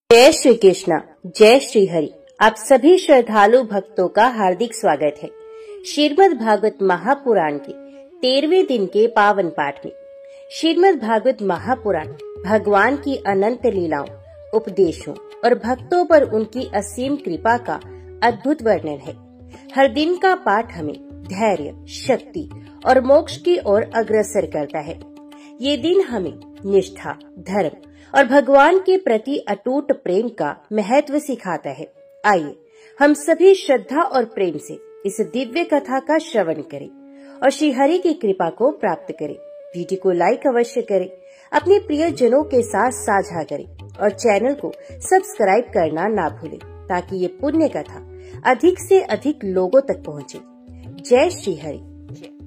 जय श्री कृष्णा, जय श्री हरि। आप सभी श्रद्धालु भक्तों का हार्दिक स्वागत है। श्रीमद् भागवत महापुराण के 13वें दिन के पावन पाठ में। श्रीमद् भागवत महापुराण भगवान की अनंत लीलाओं, उपदेशों और भक्तों पर उनकी असीम कृपा का अद्भुत वर्णन है। हर दिन का पाठ हमें धैर्य, शक्ति और मोक्ष की ओर अग्रसर करता है। ये दिन हमें निष्ठा, धर्म और भगवान के प्रति अटूट प्रेम का महत्व सिखाता है। आइए हम सभी श्रद्धा और प्रेम से इस दिव्य कथा का श्रवण करें और श्री हरि की कृपा को प्राप्त करें। वीडियो को लाइक अवश्य करें, अपने प्रियजनों के साथ साझा करें और चैनल को सब्सक्राइब करना ना भूलें ताकि ये पुण्य कथा अधिक से अधिक लोगों तक पहुँचे। जय श्री हरि।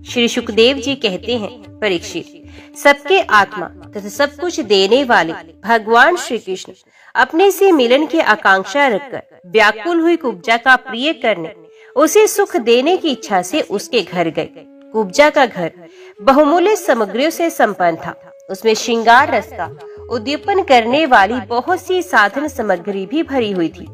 श्री सुखदेव जी कहते हैं, परीक्षित, सबके आत्मा तथा सब कुछ देने वाले भगवान श्री कृष्ण अपने से मिलन की आकांक्षा रखकर व्याकुल हुई कुब्जा का प्रिय करने, उसे सुख देने की इच्छा से उसके घर गए। कुब्जा का घर बहुमूल्य सामग्रियों से संपन्न था। उसमें श्रृंगार रस का उद्दीपन करने वाली बहुत सी साधन सामग्री भी भरी हुई थी।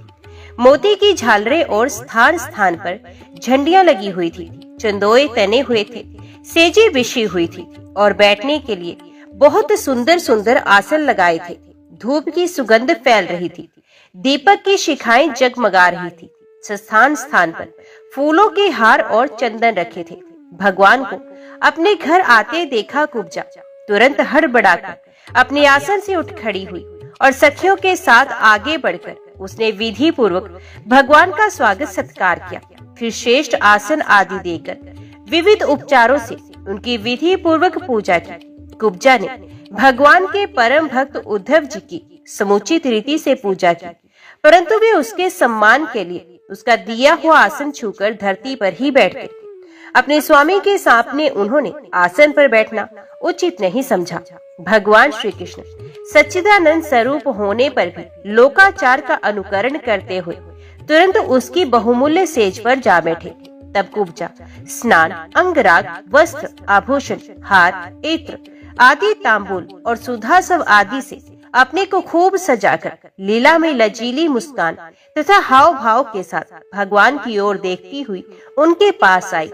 मोती की झालरें और स्थान स्थान पर झंडियां लगी हुई थी। चंदोए तने हुए थे, सेजे बिछी हुई थी और बैठने के लिए बहुत सुंदर सुंदर आसन लगाए थे। धूप की सुगंध फैल रही थी, दीपक की शिखाएं जगमगा रही थी। स्थान स्थान पर फूलों के हार और चंदन रखे थे। भगवान को अपने घर आते देखा कुब्जा तुरंत हड़बड़ाकर अपने आसन से उठ खड़ी हुई और सखियों के साथ आगे बढ़कर उसने विधि पूर्वक भगवान का स्वागत सत्कार किया। फिर श्रेष्ठ आसन आदि देकर विविध उपचारों से उनकी विधि पूर्वक पूजा की। कुब्जा ने भगवान के परम भक्त उद्धव जी की समुचित रीति से पूजा की, परंतु वे उसके सम्मान के लिए उसका दिया हुआ आसन छूकर धरती पर ही बैठ गए। अपने स्वामी के सामने उन्होंने आसन पर बैठना उचित नहीं समझा। भगवान श्री कृष्ण सच्चिदानंद स्वरूप होने पर भी लोकाचार का अनुकरण करते हुए तुरंत उसकी बहुमूल्य सेज पर जा बैठे। तब कुब्जा स्नान, अंगराग, वस्त्र, आभूषण, हार, इत्र आदि तांबूल और सुधा सब आदि से अपने को खूब सजाकर लीला में लजीली मुस्कान तथा हाव भाव के साथ भगवान की ओर देखती हुई उनके पास आई।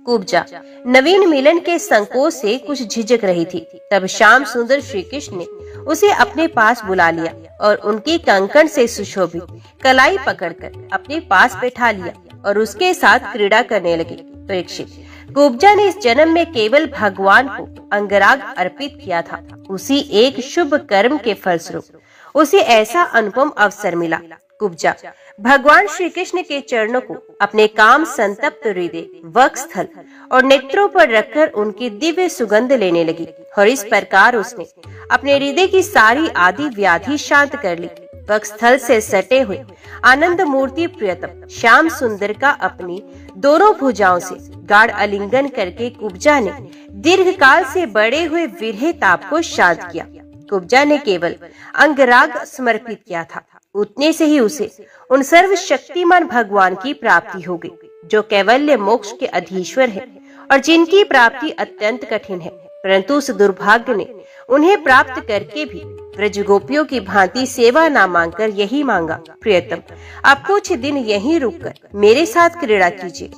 कुब्जा नवीन मिलन के संकोच से कुछ झिझक रही थी। तब श्याम सुंदर श्री कृष्ण ने उसे अपने पास बुला लिया और उनकी कंकण से सुशोभित कलाई पकड़कर अपने पास बैठा लिया और उसके साथ क्रीड़ा करने लगे। परीक्षित, कुब्जा ने इस जन्म में केवल भगवान को अंगराग अर्पित किया था। उसी एक शुभ कर्म के फलस्वरूप उसे ऐसा अनुपम अवसर मिला। कुब्जा भगवान श्री कृष्ण के चरणों को अपने काम संतप्त हृदय, वक्षस्थल और नेत्रों पर रखकर उनकी दिव्य सुगंध लेने लगी और इस प्रकार उसने अपने हृदय की सारी आदि व्याधि शांत कर ली। वक्षस्थल से सटे हुए आनंद मूर्ति प्रियतम श्याम सुंदर का अपनी दोनों भुजाओं से गाढ़ आलिंगन करके कुब्जा ने दीर्घ काल से बढ़े हुए विरह ताप को शांत किया। कुब्जा ने केवल अंगराग समर्पित किया था, उतने से ही उसे उन सर्वशक्तिमान भगवान की प्राप्ति हो गई, जो कैवल्य मोक्ष के अधीश्वर है और जिनकी प्राप्ति अत्यंत कठिन है। परंतु उस दुर्भाग्य ने उन्हें प्राप्त करके भी ब्रज गोपियों की भांति सेवा ना मांगकर यही मांगा, प्रियतम, आप कुछ दिन यहीं रुककर मेरे साथ क्रीड़ा कीजिए,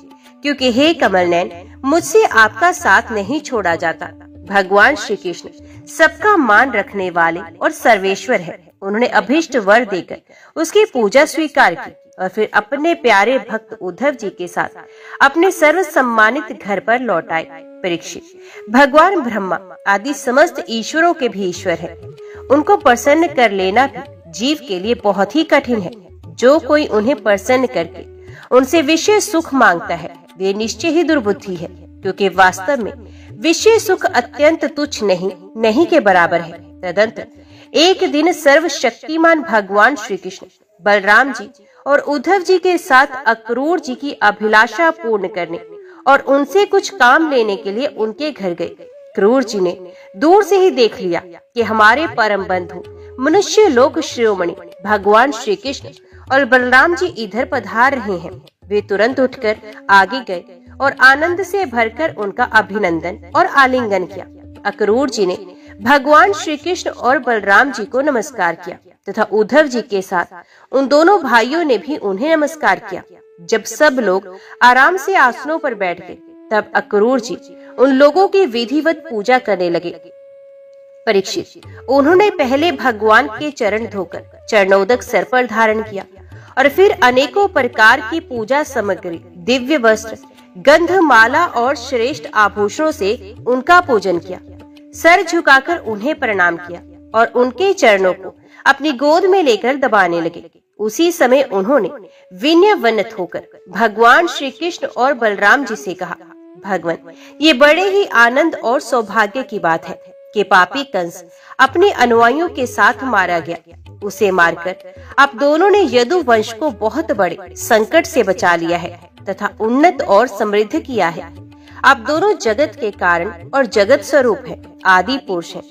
क्योंकि हे कमल नयन, मुझसे आपका साथ नहीं छोड़ा जाता। भगवान श्री कृष्ण सबका मान रखने वाले और सर्वेश्वर है। उन्होंने अभीष्ट वर देकर उसकी पूजा स्वीकार की और फिर अपने प्यारे भक्त उद्धव जी के साथ अपने सर्व सम्मानित घर पर लौट आए। परीक्षित, भगवान ब्रह्मा आदि समस्त ईश्वरों के भी ईश्वर है। उनको प्रसन्न कर लेना भी जीव के लिए बहुत ही कठिन है। जो कोई उन्हें प्रसन्न करके उनसे विषय सुख मांगता है, वे निश्चय ही दुर्बुद्धि है, क्योंकि वास्तव में विषय सुख अत्यंत तुच्छ नहीं के बराबर है। तदंतर एक दिन सर्वशक्तिमान भगवान श्री कृष्ण बलराम जी और उद्धव जी के साथ अक्रूर जी की अभिलाषा पूर्ण करने और उनसे कुछ काम लेने के लिए उनके घर गए। क्रूर जी ने दूर से ही देख लिया कि हमारे परम बंधु मनुष्य लोक शिरोमणि भगवान श्री कृष्ण और बलराम जी इधर पधार रहे हैं। वे तुरंत उठकर आगे गए और आनंद से भरकर उनका अभिनंदन और आलिंगन किया। अक्रूर जी ने भगवान श्री कृष्ण और बलराम जी को नमस्कार किया तथा उद्धव जी के साथ उन दोनों भाइयों ने भी उन्हें नमस्कार किया। जब सब लोग आराम से आसनों पर बैठ गए, तब अक्रूर जी उन लोगों की विधिवत पूजा करने लगे। परीक्षित, उन्होंने पहले भगवान के चरण धोकर चरणोदक सर पर धारण किया और फिर अनेकों प्रकार की पूजा सामग्री, दिव्य वस्त्र, गंध, माला और श्रेष्ठ आभूषणों से उनका पूजन किया। सर झुकाकर उन्हें प्रणाम किया और उनके चरणों को अपनी गोद में लेकर दबाने लगे। उसी समय उन्होंने विनम्र होकर भगवान श्री कृष्ण और बलराम जी से कहा, भगवान, ये बड़े ही आनंद और सौभाग्य की बात है कि पापी कंस अपने अनुयायियों के साथ मारा गया। उसे मारकर आप दोनों ने यदु वंश को बहुत बड़े संकट से बचा लिया है तथा उन्नत और समृद्ध किया है। आप दोनों जगत के कारण और जगत स्वरूप हैं, आदि पुरुष हैं।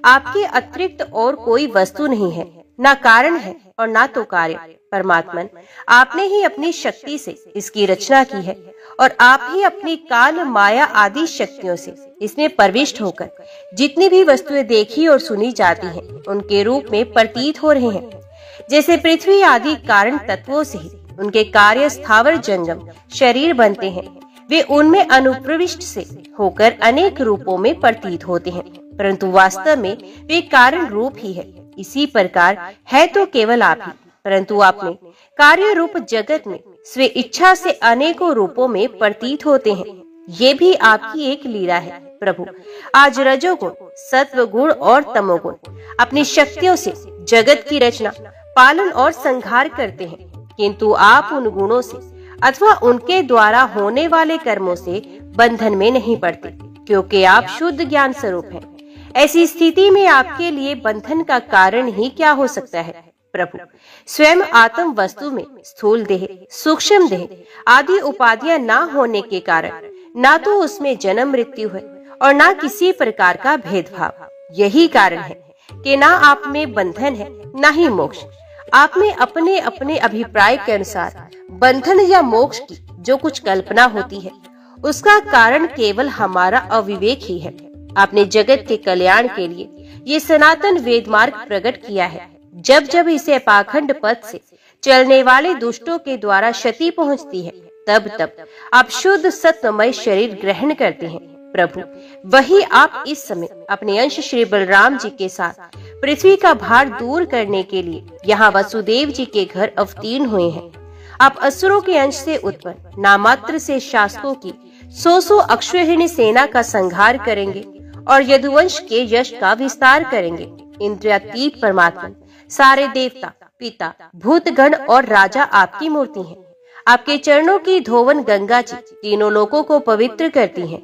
आपके अतिरिक्त और कोई वस्तु नहीं है, ना कारण है और ना तो कार्य। परमात्मन, आपने ही अपनी शक्ति से इसकी रचना की है और आप ही अपनी काल, माया आदि शक्तियों से इसमें प्रविष्ट होकर जितनी भी वस्तुएं देखी और सुनी जाती हैं, उनके रूप में प्रतीत हो रहे हैं। जैसे पृथ्वी आदि कारण तत्वों से ही उनके कार्य स्थावर जंगम शरीर बनते हैं, वे उनमें अनुप्रविष्ट से होकर अनेक रूपों में प्रतीत होते हैं, परंतु वास्तव में वे कारण रूप ही है। इसी प्रकार है तो केवल आप ही, परंतु आपने कार्य रूप जगत में स्वे इच्छा से अनेकों रूपों में प्रतीत होते हैं। ये भी आपकी एक लीला है प्रभु। आज रजोगुण, सत्व गुण और तमोगुण अपनी शक्तियों से जगत की रचना, पालन और संहार करते हैं, किंतु आप उन गुणों से अथवा उनके द्वारा होने वाले कर्मों से बंधन में नहीं पड़ते, क्योंकि आप शुद्ध ज्ञान स्वरूप हैं। ऐसी स्थिति में आपके लिए बंधन का कारण ही क्या हो सकता है प्रभु? स्वयं आत्म वस्तु में स्थूल देह, सूक्ष्म देह आदि उपाधियां ना होने के कारण ना तो उसमें जन्म मृत्यु है और ना किसी प्रकार का भेदभाव। यही कारण है कि ना आप में बंधन है ना ही मोक्ष। आप में अपने अपने अभिप्राय के अनुसार बंधन या मोक्ष की जो कुछ कल्पना होती है, उसका कारण केवल हमारा अविवेक ही है। आपने जगत के कल्याण के लिए ये सनातन वेद मार्ग प्रकट किया है। जब जब इसे पाखंड पथ से चलने वाले दुष्टों के द्वारा क्षति पहुंचती है, तब तब आप शुद्ध सत्वमय शरीर ग्रहण करते हैं प्रभु। वही आप इस समय अपने अंश श्री बलराम जी के साथ पृथ्वी का भार दूर करने के लिए यहाँ वसुदेव जी के घर अवतीर्ण हुए हैं। आप असुरों के अंश से उत्पन्न नामात्र से शासकों की 100 अक्षौहिणी सेना का संहार करेंगे और यदुवंश के यश का विस्तार करेंगे। इंद्रियातीत परमात्मा, सारे देवता, पिता, भूतगण और राजा आपकी मूर्ति हैं। आपके चरणों की धोवन गंगा जी तीनों लोकों को पवित्र करती हैं।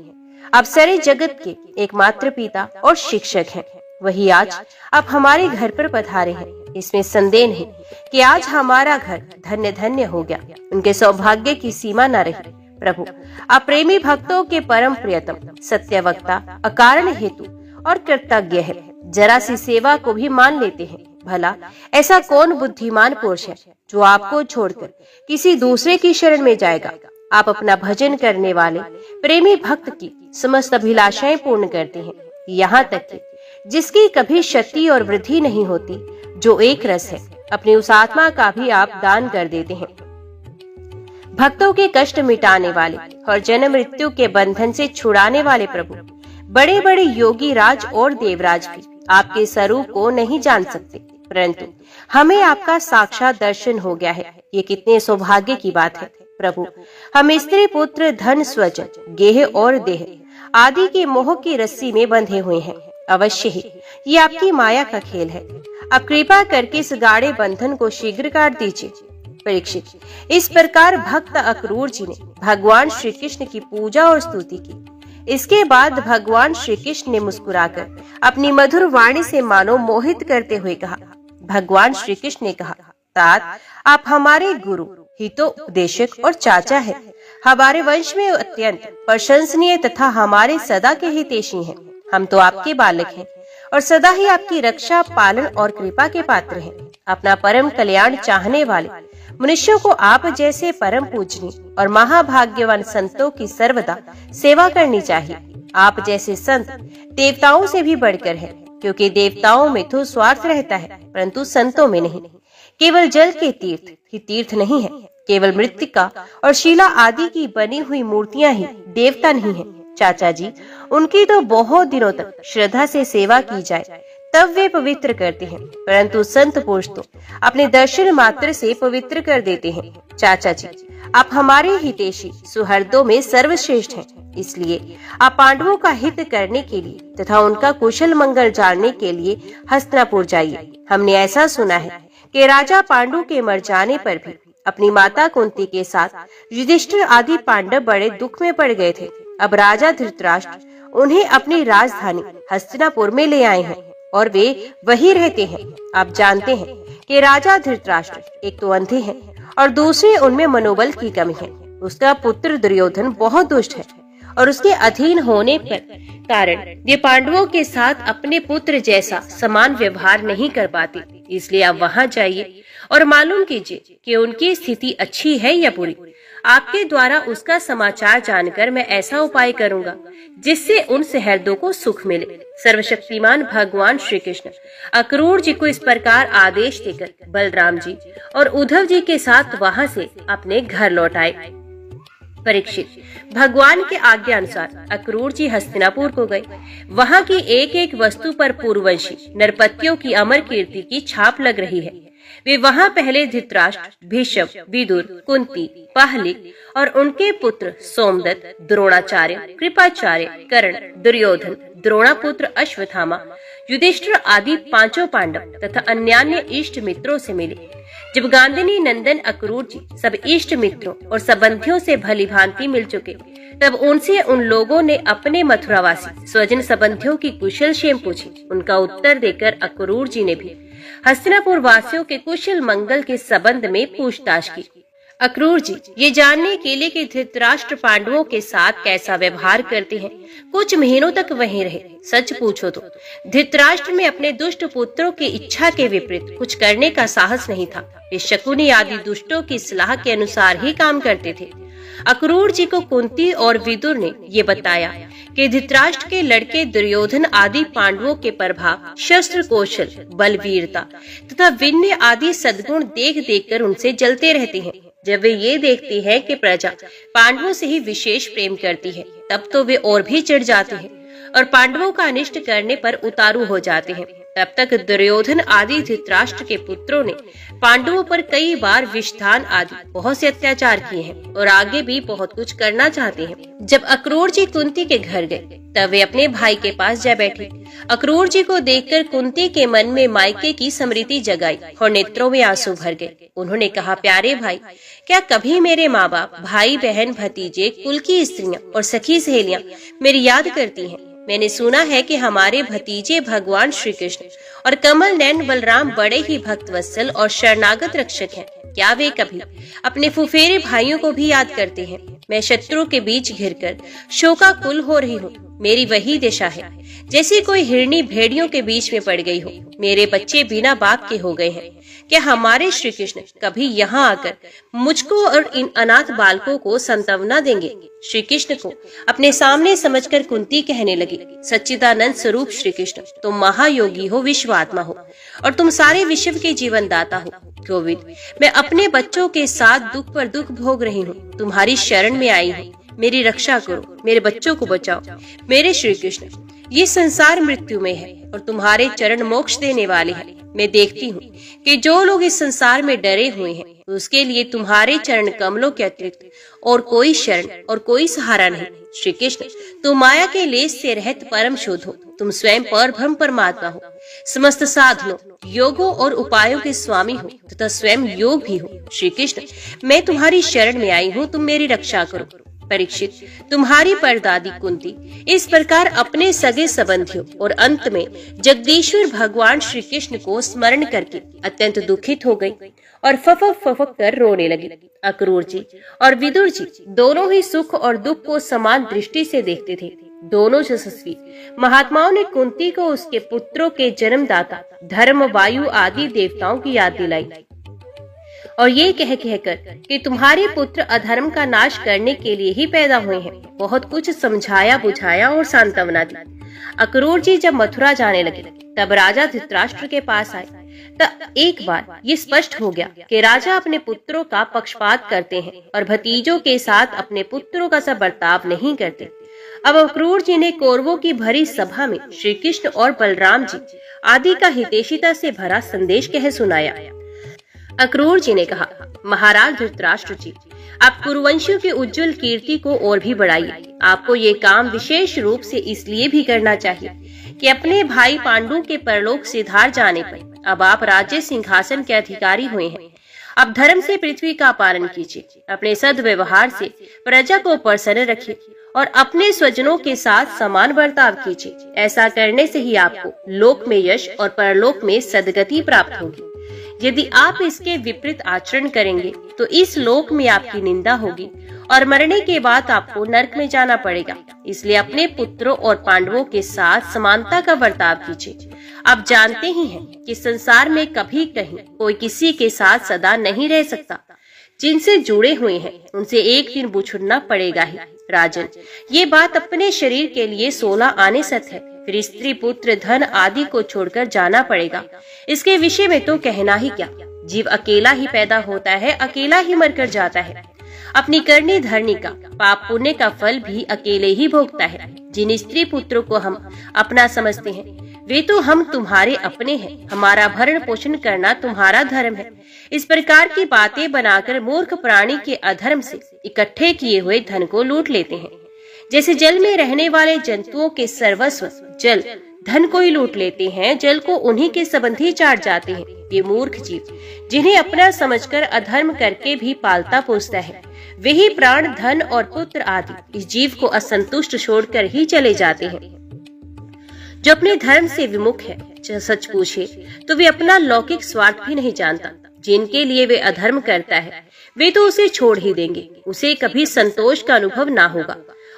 आप सारे जगत के एकमात्र पिता और शिक्षक हैं। वही आज आप हमारे घर पर पधारे हैं। इसमें संदेह नहीं कि आज हमारा घर धन्य धन्य हो गया। उनके सौभाग्य की सीमा न रही प्रभु। आप प्रेमी भक्तों के परम प्रियतम, सत्यवक्ता, अकारण हेतु और कृतज्ञ है। जरा सी सेवा को भी मान लेते हैं। भला ऐसा कौन बुद्धिमान पुरुष है जो आपको छोड़कर किसी दूसरे की शरण में जाएगा? आप अपना भजन करने वाले प्रेमी भक्त की समस्त अभिलाषाएं पूर्ण करते हैं, यहाँ तक कि जिसकी कभी क्षति और वृद्धि नहीं होती, जो एक रस है, अपनी उस आत्मा का भी आप दान कर देते हैं। भक्तों के कष्ट मिटाने वाले और जन्म मृत्यु के बंधन से छुड़ाने वाले प्रभु, बड़े बड़े योगी राज और देवराज भी आपके स्वरूप को नहीं जान सकते, परंतु हमें आपका साक्षात दर्शन हो गया है। ये कितने सौभाग्य की बात है प्रभु। हम स्त्री, पुत्र, धन, स्वजन, गेह और देह आदि के मोह की रस्सी में बंधे हुए हैं। अवश्य ही ये आपकी माया का खेल है। अब कृपा करके इस गाढ़े बंधन को शीघ्र काट दीजिए। परीक्षित, इस प्रकार भक्त अक्रूर जी ने भगवान श्री कृष्ण की पूजा और स्तुति की। इसके बाद भगवान श्री कृष्ण ने मुस्कुराकर अपनी मधुर वाणी से मानो मोहित करते हुए कहा। भगवान श्री कृष्ण ने कहा, तात, आप हमारे गुरु, हितोपदेशक और चाचा है। हमारे वंश में अत्यंत प्रशंसनीय तथा हमारे सदा के हितैषी हैं। हम तो आपके बालक हैं और सदा ही आपकी रक्षा, पालन और कृपा के पात्र हैं। अपना परम कल्याण चाहने वाले मनुष्यों को आप जैसे परम पूजनीय और महाभाग्यवान संतों की सर्वदा सेवा करनी चाहिए। आप जैसे संत देवताओं से भी बढ़कर हैं। क्योंकि देवताओं में तो स्वार्थ रहता है, परंतु संतों में नहीं। केवल जल के तीर्थ ही तीर्थ नहीं है, केवल मृत्तिका और शिला आदि की बनी हुई मूर्तियां ही देवता नहीं है। चाचा जी, उनकी तो बहुत दिनों तक श्रद्धा से सेवा की जाए तब वे पवित्र करते हैं, परंतु संत पुरुष तो अपने दर्शन मात्र से पवित्र कर देते हैं। चाचा जी, आप हमारे हितैषी सुहृदों में सर्वश्रेष्ठ हैं, इसलिए आप पांडवों का हित करने के लिए तथा उनका कुशल मंगल जानने के लिए हस्तिनापुर जाइए। हमने ऐसा सुना है कि राजा पांडु के मर जाने पर भी अपनी माता कुंती के साथ युधिष्ठिर आदि पांडव बड़े दुख में पड़ गए थे। अब राजा धृतराष्ट्र उन्हें अपनी राजधानी हस्तिनापुर में ले आए हैं और वे वही रहते हैं। आप जानते हैं कि राजा धृतराष्ट्र एक तो अंधे हैं और दूसरे उनमें मनोबल की कमी है। उसका पुत्र दुर्योधन बहुत दुष्ट है और उसके अधीन होने पर कारण ये पांडवों के साथ अपने पुत्र जैसा समान व्यवहार नहीं कर पाते। इसलिए आप वहां जाइए और मालूम कीजिए कि उनकी स्थिति अच्छी है या बुरी। आपके द्वारा उसका समाचार जानकर मैं ऐसा उपाय करूंगा जिससे उन सहृदों को सुख मिले। सर्वशक्तिमान भगवान श्री कृष्ण अक्रूर जी को इस प्रकार आदेश देकर बलराम जी और उद्धव जी के साथ वहां से अपने घर लौट आए। परीक्षित, भगवान के आज्ञा अनुसार अक्रूर जी हस्तिनापुर को गए। वहां की एक एक वस्तु पर पूर्ववंशी नरपतियों की अमर कीर्ति की छाप लग रही है। वे वहां पहले धृतराष्ट्र, भीष्म, विदुर, कुंती, पाहलिक और उनके पुत्र सोमदत्त, द्रोणाचार्य, कृपाचार्य, कर्ण, दुर्योधन, द्रोणापुत्र अश्वत्थामा, युधिष्ठिर आदि पांचों पांडव तथा अन्यान्य इष्ट मित्रों से मिले। जब गांधिनी नंदन अक्रूर जी सब इष्ट मित्रों और संबंधियों से भली भांति मिल चुके, तब उनसे उन लोगों ने अपने मथुरावासी स्वजन संबंधियों की कुशल क्षेम पूछी। उनका उत्तर देकर अक्रूर जी ने भी हस्तिनापुर वासियों के कुशल मंगल के संबंध में पूछताछ की। अक्रूर जी ये जानने के लिए कि धृतराष्ट्र पांडवों के साथ कैसा व्यवहार करते हैं, कुछ महीनों तक वहीं रहे। सच पूछो तो धृतराष्ट्र में अपने दुष्ट पुत्रों की इच्छा के विपरीत कुछ करने का साहस नहीं था। वे शकुनी आदि दुष्टों की सलाह के अनुसार ही काम करते थे। अक्रूर जी को कुंती और विदुर ने ये बताया कि धृतराष्ट्र के लड़के दुर्योधन आदि पांडवों के प्रभाव, शस्त्र कौशल, बलवीरता तथा विनय आदि सद्गुण देख देखकर उनसे जलते रहते हैं। जब वे ये देखते हैं कि प्रजा पांडवों से ही विशेष प्रेम करती है, तब तो वे और भी चिढ़ जाते हैं और पांडवों का अनिष्ट करने पर उतारू हो जाते हैं। तब तक दुर्योधन आदि धृतराष्ट्र के पुत्रों ने पांडवों पर कई बार विषदान आदि बहुत से अत्याचार किए हैं और आगे भी बहुत कुछ करना चाहते हैं। जब अक्रूर जी कुंती के घर गए, तब वे अपने भाई के पास जा बैठे। अक्रूर जी को देखकर कुंती के मन में मायके की स्मृति जगाई और नेत्रों में आंसू भर गए। उन्होंने कहा, प्यारे भाई, क्या कभी मेरे माँ बाप, भाई बहन, भतीजे, कुल की स्त्रियाँ और सखी सहेलियाँ मेरी याद करती हैं? मैंने सुना है कि हमारे भतीजे भगवान श्री कृष्ण और कमल नैन बलराम बड़े ही भक्तवत्सल और शरणागत रक्षक हैं। क्या वे कभी अपने फुफेरे भाइयों को भी याद करते हैं? मैं शत्रु के बीच घिरकर शोकाकुल हो रही हूँ। मेरी वही दिशा है जैसे कोई हिरनी भेड़ियों के बीच में पड़ गई हो। मेरे बच्चे बिना बाप के हो गए हैं। क्या हमारे श्री कृष्ण कभी यहाँ आकर मुझको और इन अनाथ बालकों को संतावना देंगे? श्री कृष्ण को अपने सामने समझकर कुंती कहने लगी, सच्चिदानंद स्वरूप श्री कृष्ण, तुम महायोगी हो, विश्वात्मा हो और तुम सारे विश्व के जीवन दाता हो। गोविंद, मैं अपने बच्चों के साथ दुख पर दुख भोग रही हूँ। तुम्हारी शरण में आई हूँ, मेरी रक्षा करो, मेरे बच्चों को बचाओ। मेरे श्री कृष्ण, ये संसार मृत्यु में है और तुम्हारे चरण मोक्ष देने वाले हैं। मैं देखती हूँ कि जो लोग इस संसार में डरे हुए हैं, उसके लिए तुम्हारे चरण कमलों के अतिरिक्त और कोई शरण और कोई सहारा नहीं। श्री कृष्ण, तुम माया के लेस से रहित परम शुद्ध हो। तुम स्वयं परब्रह्म परमात्मा हो, समस्त साधनों, योगों और उपायों के स्वामी हो तथा स्वयं योग भी हो। श्री कृष्ण, मैं तुम्हारी शरण में आई हूँ, तुम मेरी रक्षा करो। परीक्षित, तुम्हारी परदादी कुंती इस प्रकार अपने सगे संबंधियों और अंत में जगदीश्वर भगवान श्री कृष्ण को स्मरण करके अत्यंत दुखित हो गई और फफक कर रोने लगी। अक्रूर जी और विदुर जी दोनों ही सुख और दुख को समान दृष्टि से देखते थे। दोनों यशस्वी महात्माओं ने कुंती को उसके पुत्रों के जन्मदाता धर्म, वायु आदि देवताओं की याद दिलाई। और ये कह कहकर कि तुम्हारे पुत्र अधर्म का नाश करने के लिए ही पैदा हुए हैं, बहुत कुछ समझाया बुझाया और सांत्वना दी। अक्रूर जी जब मथुरा जाने लगे तब राजा धृतराष्ट्र के पास आए। तब एक बार ये स्पष्ट हो गया कि राजा अपने पुत्रों का पक्षपात करते हैं और भतीजों के साथ अपने पुत्रों का सा बर्ताव नहीं करते। अब अक्रूर जी ने कौरवों की भरी सभा में श्री कृष्ण और बलराम जी आदि का हितैषिता से भरा संदेश कह सुनाया। अक्रूर जी ने कहा, महाराज धृतराष्ट्र जी, आप कुरुवंशियों की उज्जवल कीर्ति को और भी बढ़ाइए। आपको ये काम विशेष रूप से इसलिए भी करना चाहिए कि अपने भाई पांडु के परलोक सिधार जाने पर अब आप राज्य सिंहासन के अधिकारी हुए हैं। अब धर्म से पृथ्वी का पालन कीजिए, अपने सद्व्यवहार से प्रजा को प्रसन्न रखिए और अपने स्वजनों के साथ समान बर्ताव कीजिए। ऐसा करने से ही आपको लोक में यश और परलोक में सद्गति प्राप्त होगी। यदि आप इसके विपरीत आचरण करेंगे तो इस लोक में आपकी निंदा होगी और मरने के बाद आपको नरक में जाना पड़ेगा। इसलिए अपने पुत्रों और पांडवों के साथ समानता का बर्ताव कीजिए। आप जानते ही हैं कि संसार में कभी कहीं कोई किसी के साथ सदा नहीं रह सकता। जिनसे जुड़े हुए हैं उनसे एक दिन बिछुड़ना पड़ेगा ही। राजन, ये बात अपने शरीर के लिए 16 आने सत है, फिर स्त्री पुत्र धन आदि को छोड़कर जाना पड़ेगा। इसके विषय में तो कहना ही क्या। जीव अकेला ही पैदा होता है, अकेला ही मरकर जाता है। अपनी करनी धरनी का पाप पुण्य का फल भी अकेले ही भोगता है। जिन स्त्री पुत्रों को हम अपना समझते हैं वे तो हम तुम्हारे अपने हैं। हमारा भरण पोषण करना तुम्हारा धर्म है। इस प्रकार की बातें बनाकर मूर्ख प्राणी के अधर्म से इकट्ठे किए हुए धन को लूट लेते हैं। जैसे जल में रहने वाले जंतुओं के सर्वस्व जल धन को ही लूट लेते हैं, जल को उन्हीं के संबंधी चाट जाते हैं। ये मूर्ख जीव जिन्हें अपना समझकर अधर्म करके भी पालता पोसता है, वही प्राण धन और पुत्र आदि इस जीव को असंतुष्ट छोड़कर ही चले जाते हैं। जो अपने धर्म से विमुख है, सच पूछे तो वे अपना लौकिक स्वार्थ भी नहीं जानता। जिनके लिए वे अधर्म करता है वे तो उसे छोड़ ही देंगे, उसे कभी संतोष का अनुभव ना होगा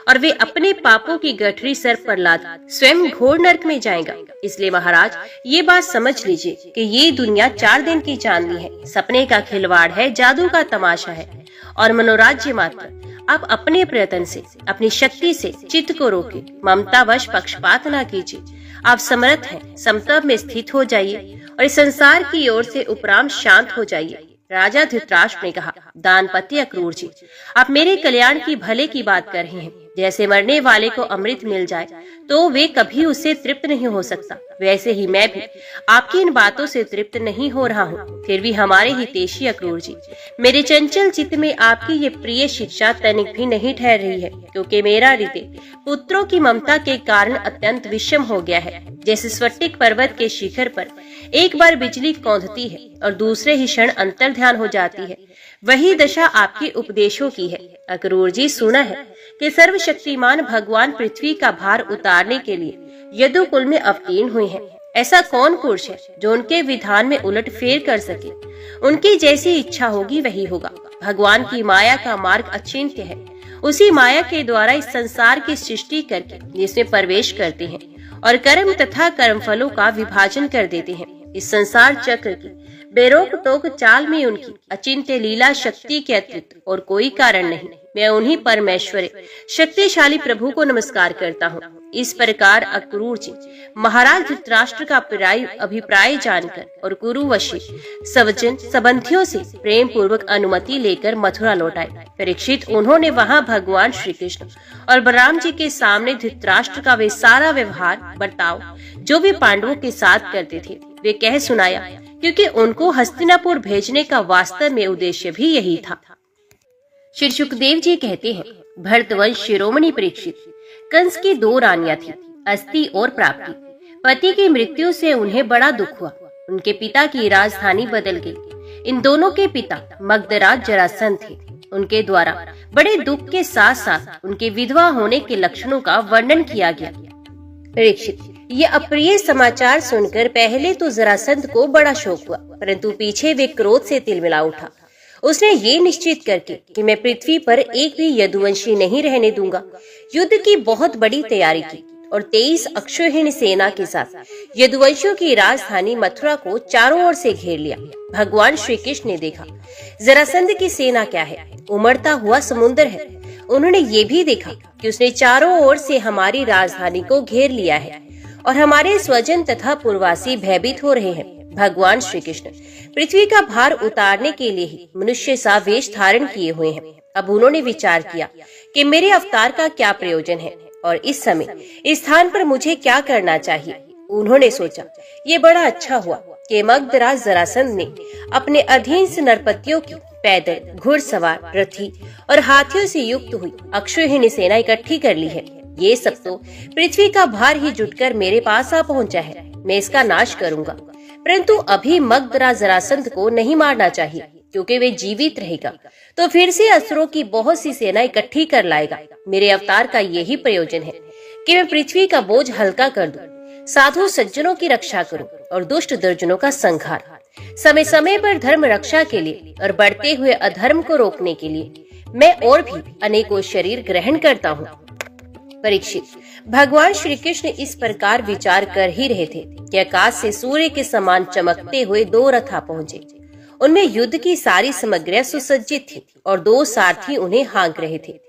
और वे अपने पापों की गठरी सर पर लाद स्वयं घोर नरक में जाएगा। इसलिए महाराज, ये बात समझ लीजिए कि ये दुनिया 4 दिन की चांदनी है, सपने का खिलवाड़ है, जादू का तमाशा है और मनोराज्य मात्र। आप अपने प्रयत्न से, अपनी शक्ति से चित्त को रोके, ममतावश पक्षपात न कीजिए। आप समर्थ हैं, समतल में स्थित हो जाइए और इस संसार की ओर से उपराम शांत हो जाइए। राजा धृतराष्ट्र ने कहा, दानपति अक्रूर जी, आप मेरे कल्याण की भले की बात कर रहे हैं। जैसे मरने वाले को अमृत मिल जाए तो वे कभी उससे तृप्त नहीं हो सकता, वैसे ही मैं भी आपकी इन बातों से तृप्त नहीं हो रहा हूँ। फिर भी हमारे हितैषी अक्रूर जी, मेरे चंचल चित्त में आपकी ये प्रिय शिक्षा तनिक भी नहीं ठहर रही है, क्योंकि मेरा हृदय पुत्रों की ममता के कारण अत्यंत विषम हो गया है। जैसे स्फटिक पर्वत के शिखर पर एक बार बिजली कौंधती है और दूसरे ही क्षण अंतर ध्यान हो जाती है, वही दशा आपके उपदेशों की है। अक्रूर जी, सुना है कि सर्वशक्तिमान भगवान पृथ्वी का भार उतारने के लिए यदुकुल में अवतीर्ण हुए हैं। ऐसा कौन पुरुष है जो उनके विधान में उलट फेर कर सके? उनकी जैसी इच्छा होगी वही होगा। भगवान की माया का मार्ग अचिंत्य है। उसी माया के द्वारा इस संसार की सृष्टि करके जिसमें प्रवेश करते हैं और कर्म तथा कर्म फलों का विभाजन कर देते हैं। इस संसार चक्र की बेरोक टोक चाल में उनकी अचिंत्य लीला शक्ति के अतिरिक्त और कोई कारण नहीं। मैं उन्हीं परमेश्वर शक्तिशाली प्रभु को नमस्कार करता हूँ। इस प्रकार अक्रूर जी महाराज धृतराष्ट्र का अभिप्राय जानकर और कुरुवशी सवजन संबंधियों से प्रेम पूर्वक अनुमति लेकर मथुरा लौट आए। परीक्षित, उन्होंने वहाँ भगवान श्री कृष्ण और बलराम जी के सामने धृतराष्ट्र का वे सारा व्यवहार बर्ताव जो वे पांडवों के साथ करते थे वे कह सुनाया, क्योंकि उनको हस्तिनापुर भेजने का वास्तव में उद्देश्य भी यही था। श्री सुखदेव जी कहते हैं, भरतवंश शिरोमणि परीक्षित, कंस की 2 रानियां थी, अस्ति और प्राप्ति। पति की मृत्यु से उन्हें बड़ा दुख हुआ। उनके पिता की राजधानी बदल गई। इन दोनों के पिता मगधराज जरासंध थे। उनके द्वारा बड़े दुख के साथ साथ उनके विधवा होने के लक्षणों का वर्णन किया गया। परीक्षित, ये अप्रिय समाचार सुनकर पहले तो जरासंध को बड़ा शोक हुआ, परंतु पीछे वे क्रोध से तिलमिला उठा। उसने ये निश्चित करके कि मैं पृथ्वी पर एक भी यदुवंशी नहीं रहने दूंगा, युद्ध की बहुत बड़ी तैयारी की। और 23 अक्षौहिणी सेना के साथ यदुवंशियों की राजधानी मथुरा को चारों ओर से घेर लिया। भगवान श्री कृष्ण ने देखा जरासंध की सेना क्या है, उमड़ता हुआ समुद्र है। उन्होंने ये भी देखा कि उसने चारों ओर से हमारी राजधानी को घेर लिया है और हमारे स्वजन तथा पूर्ववासी भयभीत हो रहे हैं। भगवान श्री कृष्ण पृथ्वी का भार उतारने के लिए ही मनुष्य सा वेश धारण किए हुए हैं। अब उन्होंने विचार किया कि मेरे अवतार का क्या प्रयोजन है और इस समय इस स्थान पर मुझे क्या करना चाहिए। उन्होंने सोचा ये बड़ा अच्छा हुआ कि मगधराज जरासंध ने अपने अधीन से नरपतियों की पैदल, घुड़सवार, रथी और हाथियों से युक्त हुई अक्षौहिणी सेना इकट्ठी कर ली है। ये सब तो पृथ्वी का भार ही जुटकर मेरे पास आ पहुंचा है। मैं इसका नाश करूंगा, परंतु अभी मगधराज जरासंध को नहीं मारना चाहिए, क्योंकि वे जीवित रहेगा तो फिर से असुरों की बहुत सी सेना इकट्ठी कर लाएगा। मेरे अवतार का यही प्रयोजन है कि मैं पृथ्वी का बोझ हल्का कर दूं, साधु सज्जनों की रक्षा करूं और दुष्ट दुर्जनों का संहार। समय समय पर धर्म रक्षा के लिए और बढ़ते हुए अधर्म को रोकने के लिए मैं और भी अनेकों शरीर ग्रहण करता हूँ। परीक्षित, भगवान श्री कृष्ण इस प्रकार विचार कर ही रहे थे कि आकाश से सूर्य के समान चमकते हुए 2 रथ आ पहुंचे। उनमें युद्ध की सारी सामग्रियां सुसज्जित थी और 2 सारथी उन्हें हाँक रहे थे।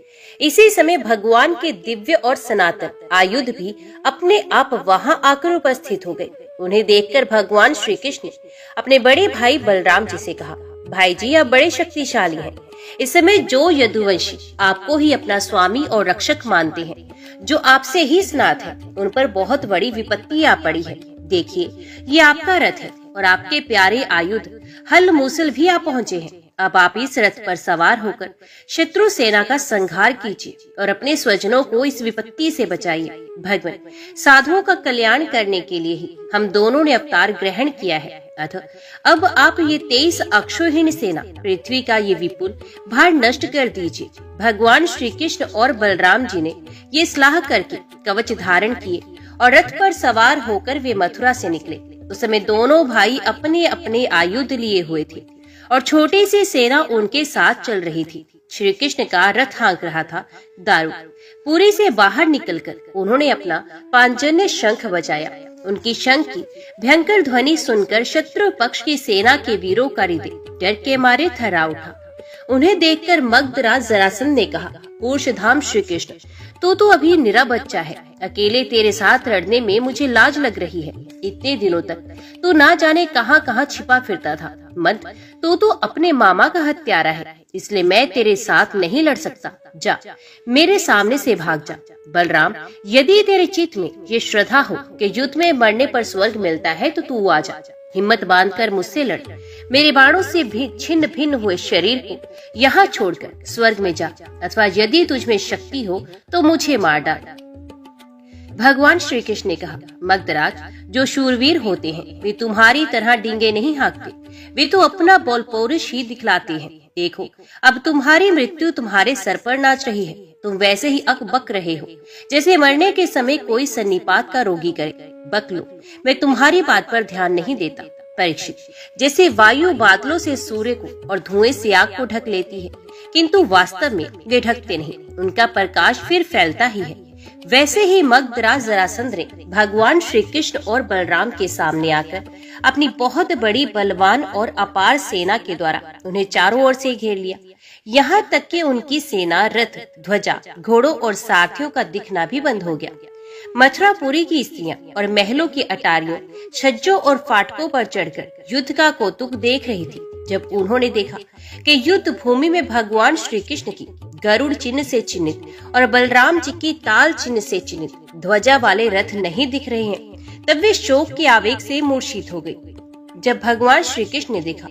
इसी समय भगवान के दिव्य और सनातन आयुध भी अपने आप वहां आकर उपस्थित हो गए। उन्हें देखकर भगवान श्री कृष्ण ने अपने बड़े भाई बलराम जी से कहा, भाई जी आप बड़े शक्तिशाली हैं। इस समय जो यदुवंशी आपको ही अपना स्वामी और रक्षक मानते हैं, जो आपसे ही स्नात है, उन पर बहुत बड़ी विपत्ति आ पड़ी है। देखिए ये आपका रथ है और आपके प्यारे आयुध हल मूसल भी आ पहुंचे हैं। अब आप इस रथ पर सवार होकर शत्रु सेना का संहार कीजिए और अपने स्वजनों को इस विपत्ति से बचाइए। भगवान साधुओं का कल्याण करने के लिए ही हम दोनों ने अवतार ग्रहण किया है। अतः अब आप ये 23 अक्षौहिणी सेना, पृथ्वी का ये विपुल भार नष्ट कर दीजिए। भगवान श्री कृष्ण और बलराम जी ने ये सलाह करके कवच धारण किए और रथ पर सवार होकर वे मथुरा से निकले। उस समय दोनों भाई अपने अपने आयुध लिए हुए थे और छोटी सी सेना उनके साथ चल रही थी। श्री कृष्ण का रथ हाँक रहा था दारुक। पुरी से बाहर निकलकर उन्होंने अपना पांचजन्य शंख बजाया। उनकी शंख की भयंकर ध्वनि सुनकर शत्रु पक्ष की सेना के वीरों का हृदय डर के मारे थर्रा उठा। उन्हें देखकर मगधराज जरासंध ने कहा, पुरुषधाम श्री कृष्ण, तू अभी निरा बच्चा है। अकेले तेरे साथ लड़ने में मुझे लाज लग रही है। इतने दिनों तक तू ना जाने कहां कहां छिपा फिरता था। मत, तू अपने मामा का हत्यारा है, इसलिए मैं तेरे साथ नहीं लड़ सकता। जा, मेरे सामने से भाग जा। बलराम, यदि तेरे चित्त में ये श्रद्धा हो कि युद्ध में मरने पर स्वर्ग मिलता है तो तू आ जा। हिम्मत बांधकर मुझसे लड़। मेरे बाणों से भी छिन्न भिन्न हुए शरीर को यहाँ छोड़कर स्वर्ग में जा, अथवा यदि तुझमें शक्ति हो तो मुझे मार डाल। भगवान श्री कृष्ण ने कहा, मगधराज, जो शूरवीर होते हैं वे तुम्हारी तरह डींगे नहीं हाँकते, वे तो अपना बल पौरुष ही दिखलाते हैं। देखो, अब तुम्हारी मृत्यु तुम्हारे सर पर नाच रही है। तुम वैसे ही अकबक रहे हो जैसे मरने के समय कोई सन्निपात का रोगी करे। बक लो, मैं तुम्हारी बात पर ध्यान नहीं देता। परीक्षित, जैसे वायु बादलों से सूर्य को और धुएं से आग को ढक लेती है, किंतु वास्तव में वे ढकते नहीं, उनका प्रकाश फिर फैलता ही है, वैसे ही मगधराज जरासंध ने भगवान श्री कृष्ण और बलराम के सामने आकर अपनी बहुत बड़ी बलवान और अपार सेना के द्वारा उन्हें चारों ओर से घेर लिया। यहाँ तक कि उनकी सेना, रथ, ध्वजा, घोड़ों और सारथियों का दिखना भी बंद हो गया। मथुरापुरी की स्त्रियां और महलों की अटारियों, छज्जों और फाटकों पर चढ़कर युद्ध का कौतुक देख रही थी। जब उन्होंने देखा कि युद्ध भूमि में भगवान श्री कृष्ण की गरुड़ चिन्ह से चिन्हित और बलराम जी की ताल चिन्ह से चिन्हित ध्वजा वाले रथ नहीं दिख रहे हैं, तब वे शोक के आवेग से मूर्छित हो गई। जब भगवान श्री कृष्ण ने देखा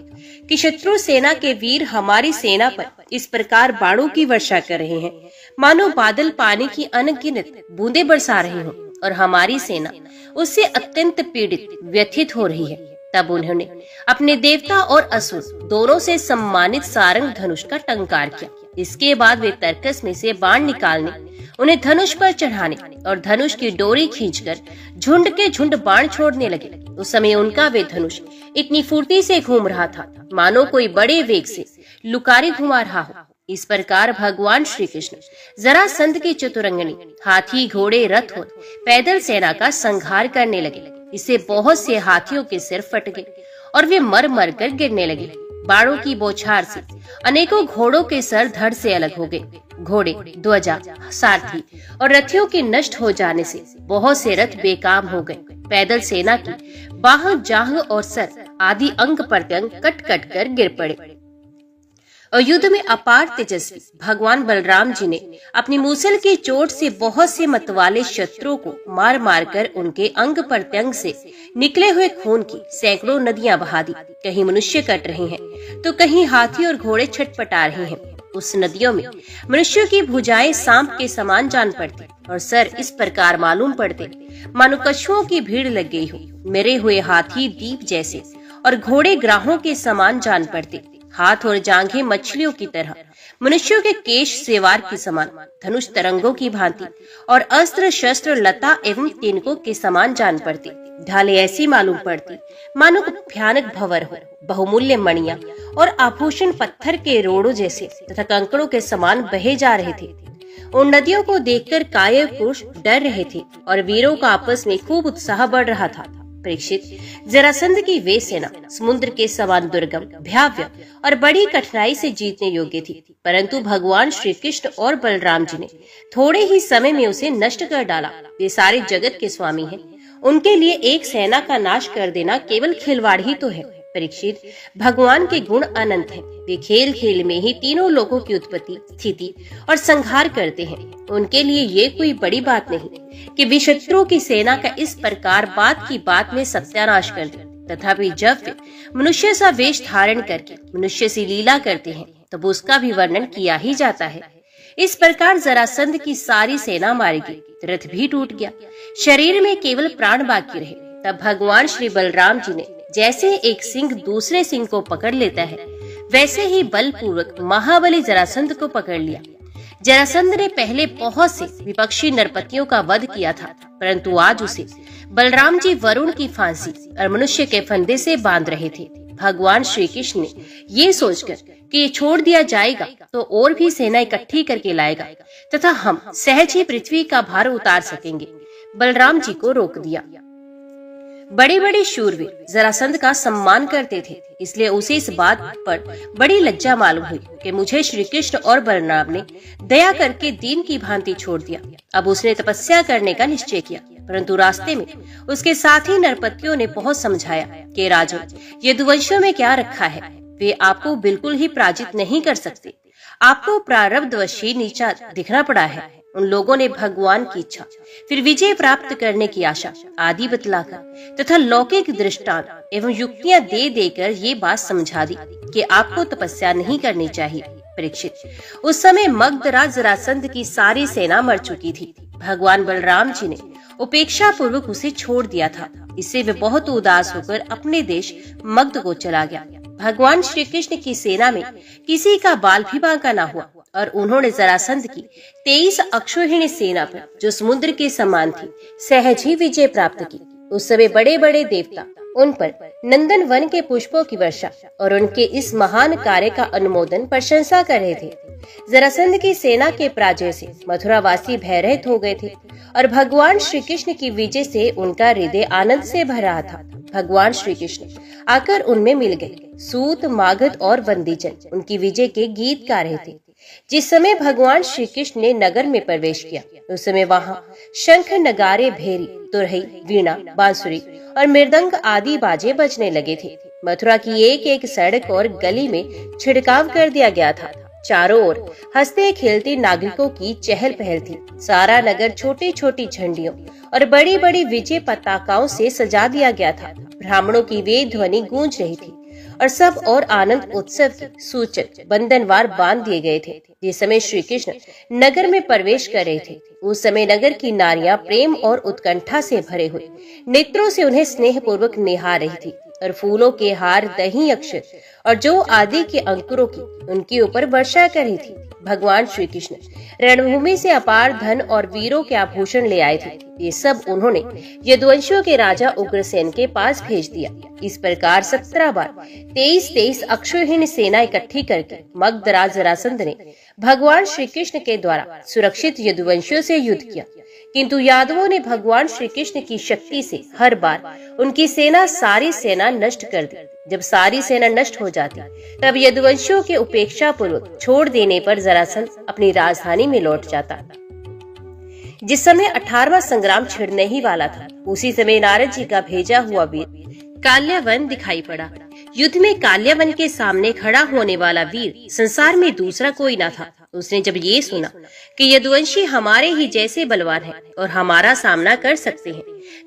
कि शत्रु सेना के वीर हमारी सेना पर इस प्रकार बाणों की वर्षा कर रहे हैं, मानो बादल पानी की अनगिनत बूंदें बरसा रहे हों, और हमारी सेना उससे अत्यंत पीड़ित, व्यथित हो रही है, तब उन्होंने अपने देवता और असुर दोनों से सम्मानित सारंग धनुष का टंकार किया। इसके बाद वे तरकस में से बाण निकालने, उन्हें धनुष पर चढ़ाने और धनुष की डोरी खींचकर झुंड के झुंड बाण छोड़ने लगे। उस समय उनका वे धनुष इतनी फुर्ती से घूम रहा था मानो कोई बड़े वेग से लुकारी घुमा रहा हो। इस प्रकार भगवान श्री कृष्ण जरासंध की चतुरंगनी हाथी घोड़े रथ और पैदल सेना का संहार करने लगे। इससे बहुत से हाथियों के सिर फट गए और वे मर मर कर गिरने लगे। बाणों की बौछार से अनेकों घोड़ों के सर धड़ से अलग हो गए। घोड़े, ध्वजा, सारथी और रथियों के नष्ट हो जाने से बहुत से रथ बेकाम हो गए। पैदल सेना की बाह, जांघ और सर आदि अंग प्रत्यंग कट कट कर गिर पड़े। और युद्ध में अपार तेजस्वी भगवान बलराम जी ने अपनी मूसल की चोट से बहुत से मतवाले शत्रुओं को मार मार कर उनके अंग प्रत्यंग से निकले हुए खून की सैकड़ों नदियां बहा दी। कहीं मनुष्य कट रहे हैं तो कहीं हाथी और घोड़े छटपटा रहे हैं। उस नदियों में मनुष्यों की भुजाएं सांप के समान जान पड़ती और सर इस प्रकार मालूम पड़ते मानो कछुओं की भीड़ लग गई हो। मरे हुए हाथी दीप जैसे और घोड़े ग्राहों के समान जान पड़ते। हाथ और जांघें मछलियों की तरह, मनुष्यों के केश सेवार के समान, धनुष तरंगों की भांति और अस्त्र शस्त्र लता एवं तिनकों के समान जान पड़ती। ढाले ऐसी मालूम पड़ती मानो भयानक भंवर हो। बहुमूल्य मणियां और आभूषण पत्थर के रोड़ों जैसे तथा कंकड़ों के समान बहे जा रहे थे। उन नदियों को देखकर कायर पुरुष डर रहे थे और वीरों का आपस में खूब उत्साह बढ़ रहा था। परीक्षित, जरासंध की वे सेना समुद्र के समान दुर्गम, भयाव्य और बड़ी कठिनाई से जीतने योग्य थी, परंतु भगवान श्री कृष्ण और बलराम जी ने थोड़े ही समय में उसे नष्ट कर डाला। वे सारे जगत के स्वामी हैं, उनके लिए एक सेना का नाश कर देना केवल खिलवाड़ ही तो है। परीक्षित, भगवान के गुण अनंत हैं। वे खेल खेल में ही तीनों लोगों की उत्पत्ति, स्थिति और संहार करते हैं। उनके लिए ये कोई बड़ी बात नहीं कि वे शत्रुओं की सेना का इस प्रकार बात की बात में सत्यानाश कर दे। तथापि जब वे मनुष्य सा वेश धारण करके मनुष्य से लीला करते हैं तब उसका भी वर्णन किया ही जाता है। इस प्रकार जरासंध की सारी सेना मारी गई, रथ भी टूट गया, शरीर में केवल प्राण बाकी रहे। तब भगवान श्री बलराम जी ने जैसे एक सिंह दूसरे सिंह को पकड़ लेता है, वैसे ही बलपूर्वक महाबली जरासंध को पकड़ लिया। जरासंध ने पहले बहुत से विपक्षी नरपतियों का वध किया था, परंतु आज उसे बलराम जी वरुण की फांसी और मनुष्य के फंदे से बांध रहे थे। भगवान श्री कृष्ण ने ये सोचकर कि ये छोड़ दिया जाएगा तो और भी सेना इकट्ठी करके लाएगा तथा हम सहज ही पृथ्वी का भार उतार सकेंगे, बलराम जी को रोक दिया। बड़े बड़े शूरवीर जरासंध का सम्मान करते थे, इसलिए उसे इस बात पर बड़ी लज्जा मालूम हुई कि मुझे श्री कृष्ण और बलराम ने दया करके दीन की भांति छोड़ दिया। अब उसने तपस्या करने का निश्चय किया, परंतु रास्ते में उसके साथी नरपतियों ने बहुत समझाया कि राजन, ये दुवंशों में क्या रखा है, वे आपको बिल्कुल ही पराजित नहीं कर सकते। आपको प्रारब्धवश ही नीचा दिखना पड़ा है। उन लोगों ने भगवान की इच्छा, फिर विजय प्राप्त करने की आशा आदि बतलाकर तथा लौकिक दृष्टांत एवं युक्तियां दे देकर ये बात समझा दी कि आपको तपस्या नहीं करनी चाहिए। परीक्षित, उस समय मगधराज जरासंध की सारी सेना मर चुकी थी। भगवान बलराम जी ने उपेक्षा पूर्वक उसे छोड़ दिया था। इससे वे बहुत उदास होकर अपने देश मगध को चला गया। भगवान श्री कृष्ण की सेना में किसी का बाल भी बांका न हुआ और उन्होंने जरासंध की 23 अक्षौहिणी सेना पर, जो समुद्र के समान थी, सहज ही विजय प्राप्त की। उस समय बड़े बड़े देवता उन पर नंदन वन के पुष्पों की वर्षा और उनके इस महान कार्य का अनुमोदन प्रशंसा कर रहे थे। जरासंध की सेना के पराजय से मथुरावासी भयरहित हो गए थे और भगवान श्री कृष्ण की विजय से उनका हृदय आनंद से भर रहा था। भगवान श्री कृष्ण आकर उनमें मिल गए। सूत, मागध और वंदीजन उनकी विजय के गीत गा रहे थे। जिस समय भगवान श्री कृष्ण ने नगर में प्रवेश किया, उस समय वहाँ शंख, नगारे, भेरी, तुरही, वीणा, बांसुरी और मृदंग आदि बाजे बजने लगे थे। मथुरा की एक एक सड़क और गली में छिड़काव कर दिया गया था। चारों ओर हंसते खेलते नागरिकों की चहल पहल थी। सारा नगर छोटी छोटी झंडियों और बड़ी बड़ी विजय पताकाओं से सजा दिया गया था। ब्राह्मणों की वेद ध्वनि गूंज रही थी और सब और आनंद उत्सव के सूचक बंधनवार बांध दिए गए थे। जिस समय श्री कृष्ण नगर में प्रवेश कर रहे थे, उस समय नगर की नारियां प्रेम और उत्कंठा से भरे हुए नेत्रों से उन्हें स्नेह पूर्वक निहार रही थी। और फूलों के हार, दही, अक्षर और जो आदि के अंकुरों की उनके ऊपर वर्षा कर रही थी। भगवान श्री कृष्ण रणभूमि से अपार धन और वीरों के आभूषण ले आए थे। ये सब उन्होंने यदुवंशियों के राजा उग्रसेन के पास भेज दिया। इस प्रकार 17 बार 23 अक्षौहिणी सेना इकट्ठी करके मगधराज जरासंध ने भगवान श्री कृष्ण के द्वारा सुरक्षित यदुवंशियों से युद्ध किया। किंतु यादवों ने भगवान श्री कृष्ण की शक्ति से हर बार उनकी सारी सेना नष्ट कर दी। जब सारी सेना नष्ट हो जाती तब यदुवंशियों के उपेक्षा पूर्वक छोड़ देने पर जरासंध अपनी राजधानी में लौट जाता। जिस समय 18वां संग्राम छिड़ने ही वाला था, उसी समय नारद जी का भेजा हुआ वीर काल्यावन दिखाई पड़ा। युद्ध में काल्यावन के सामने खड़ा होने वाला वीर संसार में दूसरा कोई न था। उसने जब ये सुना कि यदुवंशी हमारे ही जैसे बलवान हैं और हमारा सामना कर सकते हैं,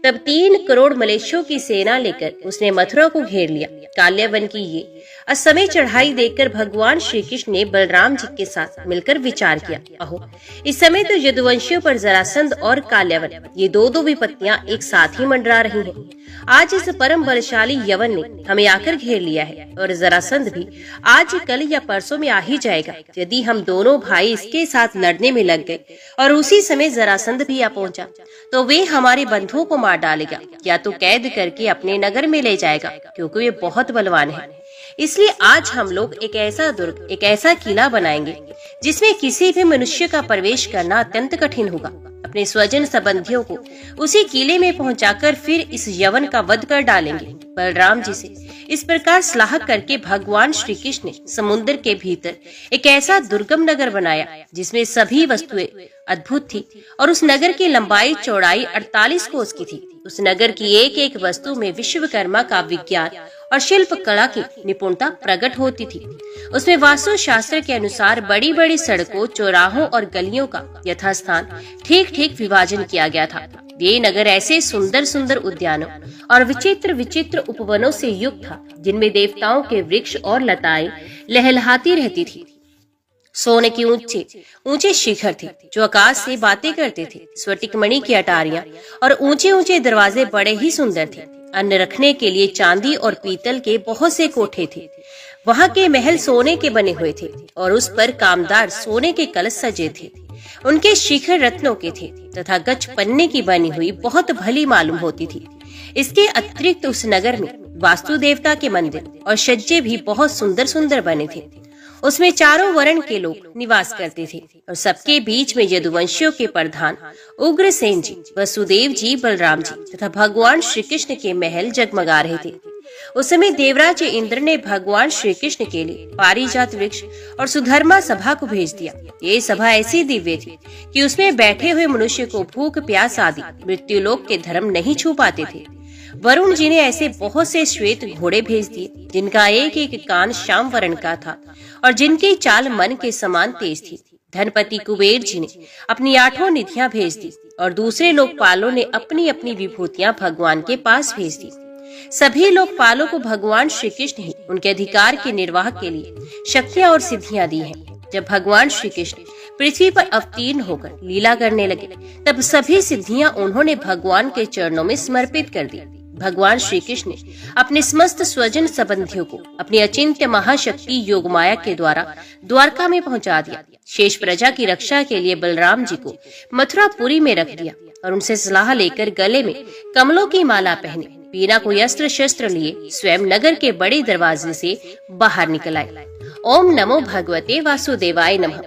तब 3 करोड़ मलेच्छों की सेना लेकर उसने मथुरा को घेर लिया। काल्यावन की ये असमय चढ़ाई देखकर भगवान श्री कृष्ण ने बलराम जी के साथ मिलकर विचार किया, अहो इस समय तो यदुवंशियों पर जरासंध और काल्यावन ये दो विपत्तियां एक साथ ही मंडरा रही हैं। आज इस परम बलशाली यवन ने हमें आकर घेर लिया है और जरासंध भी आज कल या परसों में आ ही जाएगा। यदि हम दोनों भाई इसके साथ लड़ने में लग गए और उसी समय जरासंध भी आ पहुंचा, तो वे हमारे बंधुओं को मार डालेगा या तो कैद करके अपने नगर में ले जाएगा, क्योंकि वे बहुत बलवान है। इसलिए आज हम लोग एक ऐसा दुर्ग, एक ऐसा किला बनाएंगे जिसमें किसी भी मनुष्य का प्रवेश करना अत्यंत कठिन होगा। अपने स्वजन संबंधियों को उसी किले में पहुंचाकर फिर इस यवन का वध कर डालेंगे। बलराम जी से इस प्रकार सलाह करके भगवान श्री कृष्ण ने समुद्र के भीतर एक ऐसा दुर्गम नगर बनाया जिसमें सभी वस्तुएं अद्भुत थी और उस नगर की लंबाई चौड़ाई 48 कोस की थी। उस नगर की एक एक वस्तु में विश्वकर्मा का विज्ञान और शिल्प कला की निपुणता प्रकट होती थी। उसमें वास्तु शास्त्र के अनुसार बड़ी बड़ी सड़कों, चौराहों और गलियों का यथास्थान ठीक ठीक विभाजन किया गया था। ये नगर ऐसे सुंदर सुंदर उद्यानों और विचित्र विचित्र उपवनों से युक्त था जिनमें देवताओं के वृक्ष और लताएं लहलहाती रहती थी। सोने के ऊंचे ऊंचे शिखर थे जो आकाश से बातें करते थे। स्फटिक मणि की अटारियां और ऊंचे ऊंचे दरवाजे बड़े ही सुंदर थे। अन्न रखने के लिए चांदी और पीतल के बहुत से कोठे थे। वहां के महल सोने के बने हुए थे और उस पर कामदार सोने के कलश सजे थे। उनके शिखर रत्नों के थे तथा गच पन्ने की बनी हुई बहुत भली मालूम होती थी। इसके अतिरिक्त उस नगर में वास्तु देवता के मंदिर और छज्जे भी बहुत सुंदर सुंदर बने थे। उसमें चारों वर्ण के लोग निवास करते थे और सबके बीच में यदुवंशियों के प्रधान उग्रसेन जी, वसुदेव जी, बलराम जी तथा भगवान श्री कृष्ण के महल जगमगा रहे थे। उस समय देवराज इंद्र ने भगवान श्री कृष्ण के लिए पारिजात वृक्ष और सुधर्मा सभा को भेज दिया। ये सभा ऐसी दिव्य थी कि उसमें बैठे हुए मनुष्य को भूख, प्यास आदि मृत्युलोक के धर्म नहीं छू पाते थे। वरुण जी ने ऐसे बहुत से श्वेत घोड़े भेज दिए जिनका एक एक कान श्याम वर्ण का था और जिनकी चाल मन के समान तेज थी। धनपति कुबेर जी ने अपनी 8 निधियां भेज दी और दूसरे लोकपालों ने अपनी अपनी विभूतियां भगवान के पास भेज दी। सभी लोकपालों को भगवान श्री कृष्ण ही उनके अधिकार के निर्वाह के लिए शक्तियां और सिद्धियां दी हैं। जब भगवान श्री कृष्ण पृथ्वी पर अवतीर्ण होकर लीला करने लगे तब सभी सिद्धियां उन्होंने भगवान के चरणों में समर्पित कर दी। भगवान श्री कृष्ण ने अपने समस्त स्वजन संबंधियों को अपनी अचिंत्य महाशक्ति योगमाया के द्वारा द्वारका में पहुंचा दिया। शेष प्रजा की रक्षा के लिए बलराम जी को मथुरापुरी में रख दिया और उनसे सलाह लेकर गले में कमलों की माला पहने, बिना कोई अस्त्र शस्त्र लिए स्वयं नगर के बड़े दरवाजे से बाहर निकल आए। ओम नमो भगवते वासुदेवाय नमः।